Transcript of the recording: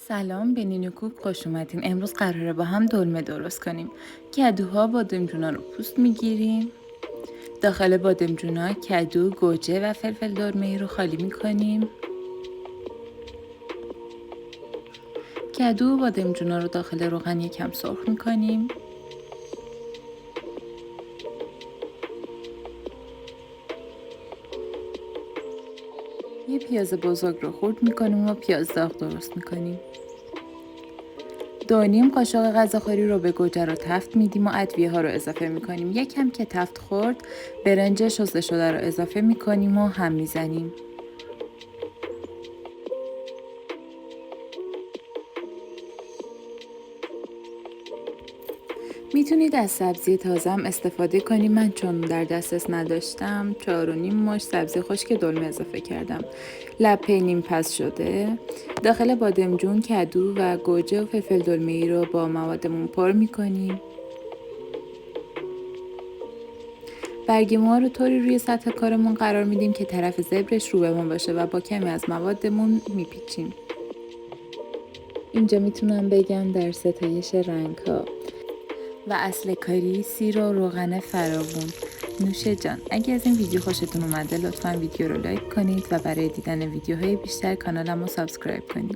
سلام، به نینوکوک خوش اومدین. امروز قراره با هم دلمه درست کنیم. کدوها بادمجونا رو پوست میگیریم. داخل بادمجونا کدو، گوجه و فلفل دلمه‌ای رو خالی میکنیم. کدو و بادمجونا رو داخل روغن یکم سرخ میکنیم. یه پیاز بزرگ رو خرد میکنیم و پیاز داغ درست میکنیم. 2.5 قاشق غذاخوری رو به گوجه رو تفت میدیم و ادویه ها رو اضافه میکنیم. یکم که تفت خورد برنج شسته شده رو اضافه میکنیم و هم میزنیم. میتونید از سبزی تازه هم استفاده کنیم. من چون در دسترس نداشتم 4.5 مشت سبزی خشک دلمه اضافه کردم. لپه نیم پز شده. داخل بادمجون، کدو و گوجه و فلفل دلمه‌ای رو با موادمون پر میکنیم. برگ ما رو طوری روی سطح کارمون قرار میدیم که طرف زبرش رو به ما باشه و با کمی از موادمون میپیچیم. اینجا میتونم بگم در ستایش رنگ ها و اصل کاری سیر و روغن فراوون. نوش جان. اگه از این ویدیو خوشتون اومده لطفاً ویدیو رو لایک کنید و برای دیدن ویدیوهای بیشتر کانالم رو سابسکرایب کنید.